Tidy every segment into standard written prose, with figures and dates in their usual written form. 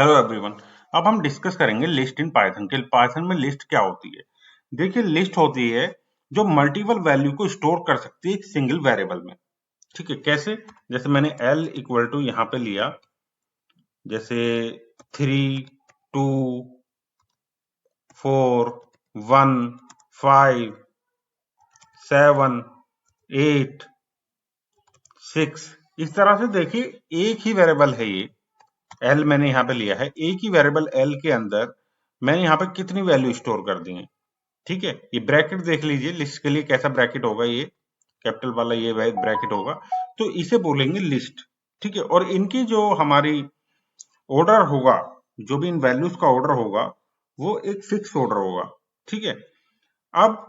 Hello everyone. अब हम discuss करेंगे लिस्ट इन पाइथन के। पाइथन में लिस्ट क्या होती है। देखिए, लिस्ट होती है जो मल्टीपल वैल्यू को स्टोर कर सकती है एक सिंगल वेरिएबल में। ठीक है, कैसे? जैसे मैंने l इक्वल टू यहाँ पे लिया, जैसे 3, 2, 4, 1, 5, 7, 8, 6। इस तरह से देखिए एक ही वेरिएबल है ये l मैंने यहाँ पे लिया है। एक ही वेरिएबल l के अंदर मैंने यहाँ पे कितनी वैल्यू स्टोर कर दी है। ठीक है, ये ब्रैकेट देख लीजिए, लिस्ट के लिए कैसा ब्रैकेट होगा, ये कैपिटल वाला ये ब्रैकेट होगा, तो इसे बोलेंगे लिस्ट। ठीक है, और इनकी जो हमारी ऑर्डर होगा, जो भी इन वैल्यूज का ऑर्डर होगा, वो एक फिक्स ऑर्डर होगा। ठीक है, अब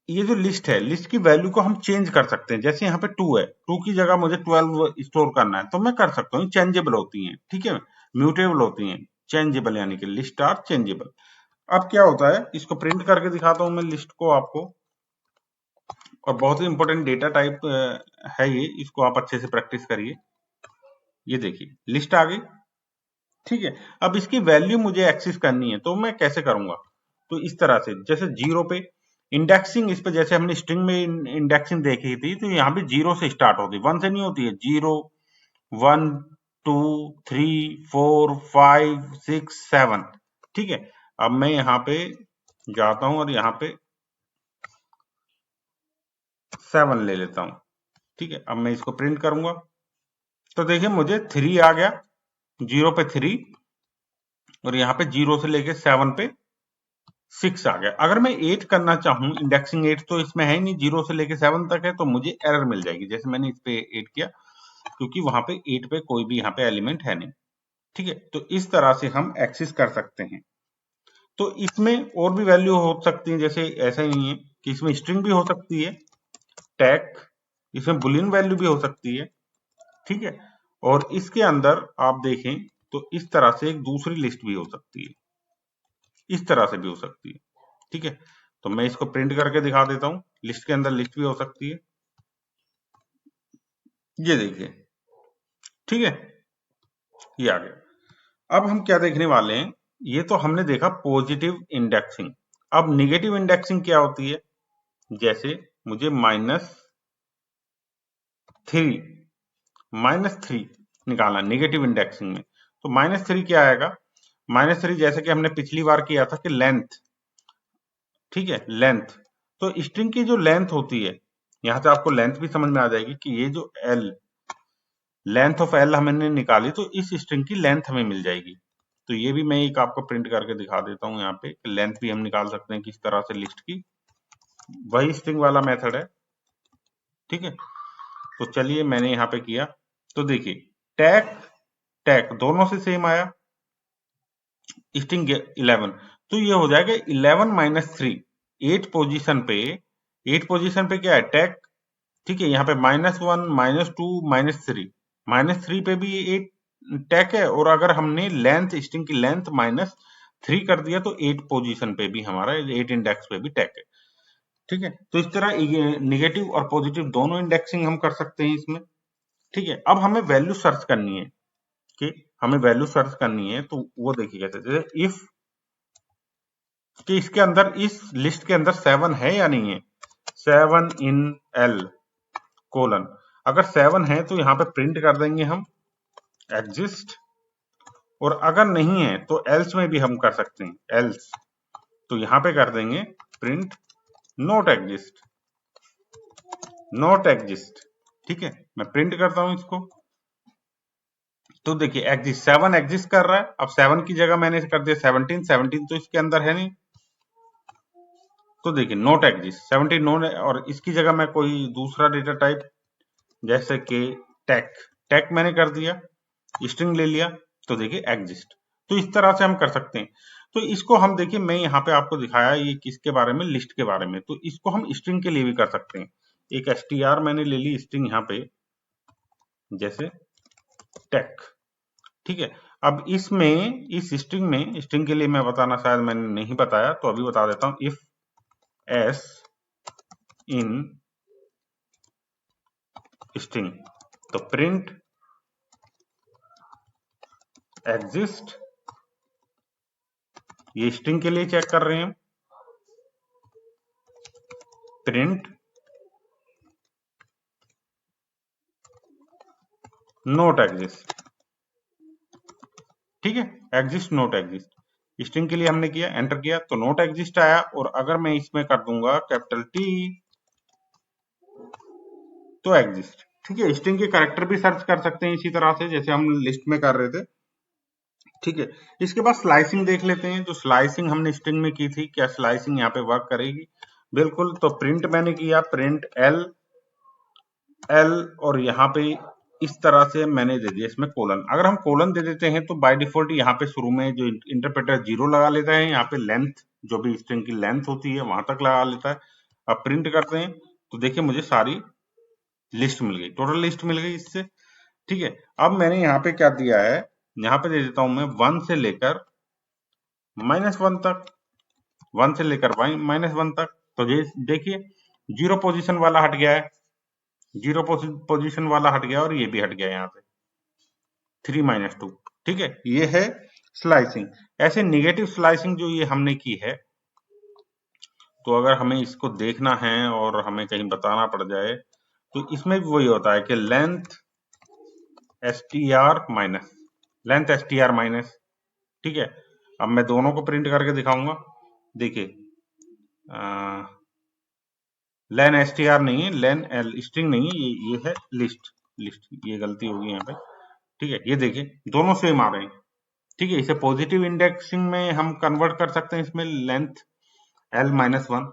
ये जो लिस्ट है, लिस्ट की वैल्यू को हम चेंज कर सकते हैं। जैसे यहाँ पे 2 है, 2 की जगह मुझे 12 स्टोर करना है तो मैं कर सकता हूँ। चेंजेबल होती हैं, ठीक है, म्यूटेबल होती हैं। चेंजेबल यानी कि लिस्ट आर चेंजेबल। अब क्या होता है, इसको प्रिंट करके दिखाता हूं मैं लिस्ट को आपको। और बहुत ही इंपॉर्टेंट डेटा टाइप है ये, इसको आप अच्छे से प्रैक्टिस करिए। ये देखिए लिस्ट आ गई। ठीक है, अब इसकी वैल्यू मुझे एक्सेस करनी है तो मैं कैसे करूंगा? तो इस तरह से, जैसे 0 पे इंडेक्सिंग, इस पे जैसे हमने स्ट्रिंग में इंडेक्सिंग देखी थी, तो यहाँ पे 0 से स्टार्ट होती है, 1 से नहीं होती है। 0, 1, 2, 3, 4, 5, 6, 7। ठीक है, अब मैं यहाँ पे जाता हूं और यहाँ पे 7 ले लेता हूं। ठीक है, अब मैं इसको प्रिंट करूंगा तो देखिए मुझे 3 आ गया, 0 पे 3, और यहाँ पे 0 से लेके 7 पे 6 आ गया। अगर मैं 8 करना चाहूं, इंडेक्सिंग 8 तो इसमें है ही नहीं, 0 से लेके 7 तक है, तो मुझे एरर मिल जाएगी। जैसे मैंने इस पे 8 किया, क्योंकि वहां पे 8 पे कोई भी यहाँ पे एलिमेंट है नहीं। ठीक है, तो इस तरह से हम एक्सेस कर सकते हैं। तो इसमें और भी वैल्यू हो सकती है, जैसे ऐसा ही नहीं है कि इसमें स्ट्रिंग भी हो सकती है, टैग, इसमें बुलियन वैल्यू भी हो सकती है। ठीक है, और इसके अंदर आप देखें तो इस तरह से एक दूसरी लिस्ट भी हो सकती है, इस तरह से भी हो सकती है। ठीक है, तो मैं इसको प्रिंट करके दिखा देता हूं। लिस्ट के अंदर लिस्ट भी हो सकती है, ये देखिए। ठीक है, ये आ गया। अब हम क्या देखने वाले हैं, ये तो हमने देखा पॉजिटिव इंडेक्सिंग। अब निगेटिव इंडेक्सिंग क्या होती है? जैसे मुझे -3 निकालना निगेटिव इंडेक्सिंग में, तो -3 क्या आएगा? -3 जैसे कि हमने पिछली बार किया था कि लेंथ। ठीक है, लेंथ, तो स्ट्रिंग की जो लेंथ होती है, यहां से आपको लेंथ भी समझ में आ जाएगी कि ये जो एल, लेंथ ऑफ एल हमने निकाली, तो इस स्ट्रिंग की लेंथ हमें मिल जाएगी। तो ये भी मैं एक आपको प्रिंट करके दिखा देता हूं। यहाँ पे लेंथ भी हम निकाल सकते हैं किस तरह से लिस्ट की, वही स्ट्रिंग वाला मेथड है। ठीक है, तो चलिए मैंने यहाँ पे किया, तो देखिए टैग टैग दोनों से सेम आया, स्ट्रिंग 11, तो ये हो जाएगा 11 - 3। 8 पोजीशन पे, 8 पोजीशन पे क्या है? टैग। ठीक है, यहाँ पे -1, -2, -3, -3 पे भी 8 टैग है, और अगर हमने लेंथ, स्ट्रिंग की लेंथ -3 कर दिया तो 8 पोजीशन पे भी हमारा, 8 इंडेक्स पे भी टैग है। ठीक है, तो इस तरह निगेटिव और पॉजिटिव दोनों इंडेक्सिंग हम कर सकते हैं इसमें। ठीक है, अब हमें वैल्यू सर्च करनी है, कि हमें वैल्यू सर्च करनी है, तो वो देखिए कैसे। जैसे इफ कि इसके अंदर, इस लिस्ट के अंदर 7 है या नहीं है, 7 इन एल कोलन, अगर 7 है तो यहाँ पे प्रिंट कर देंगे हम एग्जिस्ट, और अगर नहीं है तो एल्स में भी हम कर सकते हैं, एल्स, तो यहाँ पे कर देंगे print not exist, not exist. ठीक है, मैं प्रिंट करता हूं इसको, तो देखिए एग्जिस्ट, 7 एग्जिस्ट कर रहा है। अब 7 की जगह मैंने कर दिया 17, 17 तो इसके अंदर है नहीं, तो देखिए नॉट एग्जिस्ट 17 नॉट, और इसकी जगह मैं कोई दूसरा डेटा टाइप, जैसे कि टैग, टैग मैंने कर दिया, स्ट्रिंग ले लिया, तो देखिए एग्जिस्ट। तो इस तरह से हम कर सकते हैं। तो इसको हम देखिए, मैं यहाँ पे आपको दिखाया ये किसके बारे में, लिस्ट के बारे में, तो इसको हम स्ट्रिंग के लिए भी कर सकते हैं। एक str मैंने ले ली स्ट्रिंग यहाँ पे, जैसे टैग। ठीक है, अब इसमें, इस स्ट्रिंग में, स्ट्रिंग के लिए मैं बताना शायद मैंने नहीं बताया, तो अभी बता देता हूं। इफ एस इन स्ट्रिंग, तो प्रिंट एग्जिस्ट, ये स्ट्रिंग के लिए चेक कर रहे हैं, प्रिंट नोट एग्जिस्ट, ठीक है, एग्जिस्ट नोट एग्जिस्ट, स्ट्रिंग के लिए हमने किया, एंटर किया तो नोट एग्जिस्ट आया। और अगर मैं इसमें कर दूंगा कैपिटल टी तो एग्जिस्ट, ठीक है। स्ट्रिंग के कैरेक्टर भी सर्च कर सकते हैं इसी तरह से जैसे हम लिस्ट में कर रहे थे, ठीक है। इसके बाद स्लाइसिंग देख लेते हैं, जो स्लाइसिंग हमने स्ट्रिंग में की थी, क्या स्लाइसिंग यहाँ पे वर्क करेगी? बिल्कुल। तो प्रिंट मैंने किया, प्रिंट एल एल, और यहाँ पे इस तरह से मैंने दे दिया इसमें कोलन। अगर हम कोलन दे देते हैं तो बाय डिफॉल्ट यहाँ पे शुरू में जो इंटरप्रेटर 0 लगा लेता है, यहाँ पे लेंथ जो भी स्ट्रिंग की लेंथ होती है वहां तक लगा लेता है। अब प्रिंट करते हैं तो देखिए मुझे सारी लिस्ट मिल गई, टोटल लिस्ट मिल गई इससे, ठीक है। अब मैंने यहाँ पे क्या दिया है, यहाँ पे दे देता हूं मैं 1 से लेकर -1 तक, 1 से लेकर -1 तक। तो देखिए 0 पोजीशन वाला हट गया है, 0 पोजीशन वाला हट गया और ये भी हट गया यहाँ पे 3 - 2, ठीक है। ये है स्लाइसिंग। ऐसे निगेटिव स्लाइसिंग जो ये हमने की है, तो अगर हमें इसको देखना है और हमें कहीं बताना पड़ जाए तो इसमें भी वही होता है कि length str minus, length str minus, ठीक है। अब मैं दोनों को प्रिंट करके दिखाऊंगा, देखिए लेन str नहीं है, लेन एल, स्ट्रिंग नहीं है, ये है लिस्ट, लिस्ट, ये गलती होगी यहाँ पे, ठीक है। ये देखिए दोनों सेम आ रहे हैं, ठीक है। इसे पॉजिटिव इंडेक्सिंग में हम कन्वर्ट कर सकते हैं, इसमें लेंथ l-1,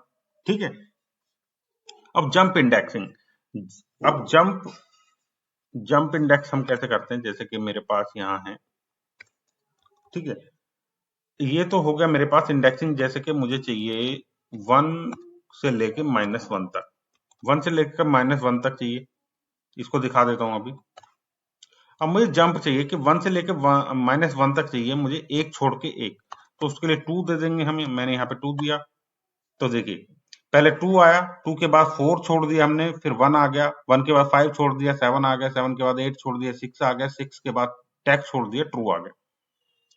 ठीक है। अब जंप इंडेक्सिंग, अब जंप इंडेक्स हम कैसे करते हैं, जैसे कि मेरे पास यहाँ है, ठीक है। ये तो हो गया मेरे पास इंडेक्सिंग, जैसे कि मुझे चाहिए 1 से लेके -1 तक, 1 से लेकर -1 तक चाहिए, इसको दिखा देता हूं अभी। अब मुझे जंप चाहिए कि 1 से लेकर -1 तक चाहिए मुझे, एक छोड़ के एक, तो उसके लिए 2 दे देंगे हमें, मैंने यहाँ पे 2 दिया। तो देखिए पहले 2 आया, 2 के बाद 4 छोड़ दिया हमने, फिर 1 आ गया, 1 के बाद 5 छोड़ दिया, 7 आ गया, 7 के बाद 8 छोड़ दिया, 6 आ गया, 6 के बाद टैग छोड़ दिया, ट्रू आ गया,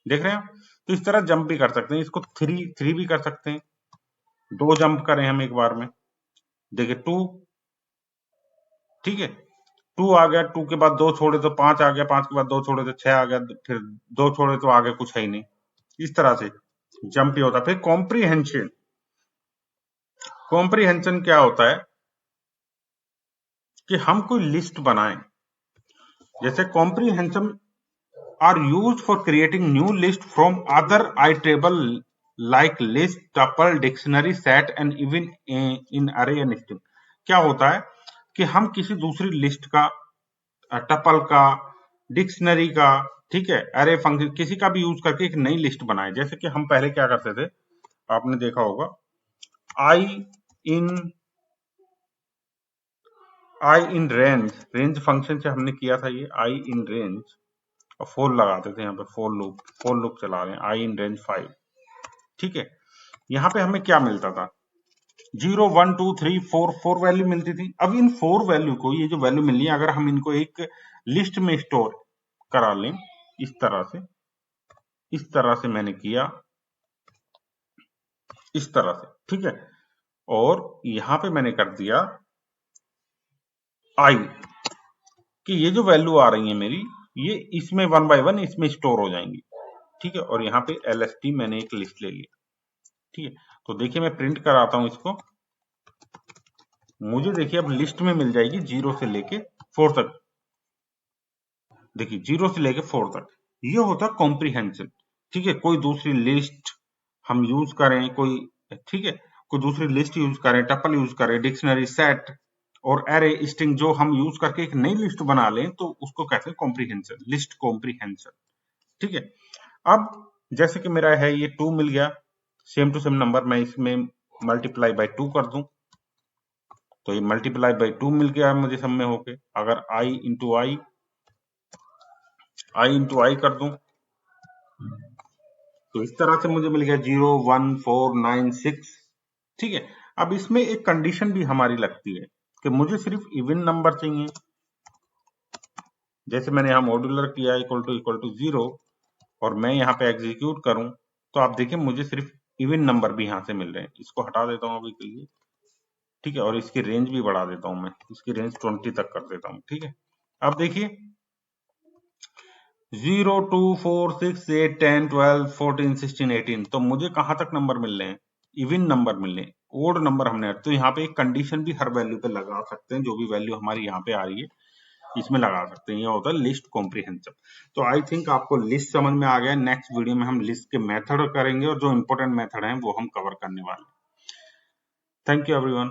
देख रहे हैं। तो इस तरह जंप भी कर सकते हैं, इसको 3 भी कर सकते हैं, 2 जंप करें हम एक बार में, देखिए 2, ठीक है, 2 आ गया, 2 के बाद 2 छोड़े तो 5 आ गया, 5 के बाद 2 छोड़े तो 6 आ गया, फिर 2 छोड़े तो आगे कुछ है ही नहीं, इस तरह से जंप ही होता है। फिर कॉम्प्रीहेंशन, कॉम्प्रीहेंशन क्या होता है कि हम कोई लिस्ट बनाएं, जैसे comprehension are used for creating new list from other iterable like list, tuple, dictionary, set and even in array and string। क्या होता है कि हम किसी दूसरी लिस्ट का, टपल का, डिक्शनरी का, ठीक है, अरे फंक्शन किसी का भी यूज करके एक नई लिस्ट बनाए। जैसे कि हम पहले क्या करते थे, आपने देखा होगा, आई इन रेंज फंक्शन से हमने किया था ये आई इन रेंज, और फोर लगाते थे यहाँ पे, फोर लूप चला रहे हैं, आई इन रेंज 5, ठीक है। यहाँ पे हमें क्या मिलता था, 0 1 2 3 4 4 वैल्यू मिलती थी। अब इन 4 वैल्यू को, ये जो वैल्यू मिली है, अगर हम इनको एक लिस्ट में स्टोर करा लें इस तरह से मैंने किया, इस तरह से, ठीक है। और यहाँ पे मैंने कर दिया आई, कि ये जो वैल्यू आ रही है मेरी, ये इसमें 1 by 1 इसमें स्टोर हो जाएंगी, ठीक है। और यहाँ पे LST मैंने एक लिस्ट ले लिया, ठीक है। तो देखिए मैं प्रिंट कराता हूं इसको, मुझे देखिए अब लिस्ट में मिल जाएगी 0 से लेके 4 तक, देखिए 0 से लेके 4 तक, ये होता है कॉम्प्रीहेंशन, ठीक है। कोई दूसरी लिस्ट हम यूज करें, कोई, ठीक है, कोई दूसरी लिस्ट यूज करें, टपल यूज करें, डिक्शनरी, सेट और एरे, स्ट्रिंग जो हम यूज करके एक नई लिस्ट बना लें, तो उसको कहते हैं कॉम्प्रीहेंशन, लिस्ट कॉम्प्रीहेंशन, ठीक है। अब जैसे कि मेरा है ये 2 मिल गया, सेम टू सेम नंबर, मैं इसमें मल्टीप्लाई बाय 2 कर दूं, तो ये मल्टीप्लाई बाय 2 मिल गया मुझे सब में होके। अगर आई इंटू आई कर दूं, तो इस तरह से मुझे मिल गया 0 1 4 9 6, ठीक है। अब इसमें एक कंडीशन भी हमारी लगती है कि मुझे सिर्फ इवन नंबर चाहिए, जैसे मैंने यहां मॉड्यूलर किया इक्वल टू 0, और मैं यहाँ पे एग्जीक्यूट करूं तो आप देखिए मुझे सिर्फ इवन नंबर भी यहाँ से मिल रहे हैं। इसको हटा देता हूँ अभी के लिए, ठीक है, और इसकी रेंज भी बढ़ा देता हूँ मैं, इसकी रेंज 20 तक कर देता हूँ, ठीक है। अब देखिए 0 2 4 6 8 10 12 14 16 18, तो मुझे कहां तक नंबर मिल रहे हैं, इवन नंबर मिल रहे हैं, ओड नंबर हमने, तो यहाँ पे एक कंडीशन भी हर वैल्यू पे लगा सकते हैं, जो भी वैल्यू हमारी यहाँ पे आ रही है इसमें लगा सकते हैं। यह होता है लिस्ट कॉम्प्रिहेंसिव। तो आई थिंक आपको लिस्ट समझ में आ गया। नेक्स्ट वीडियो में हम लिस्ट के मेथड करेंगे और जो इंपॉर्टेंट मेथड हैं वो हम कवर करने वाले हैं। Thank you everyone.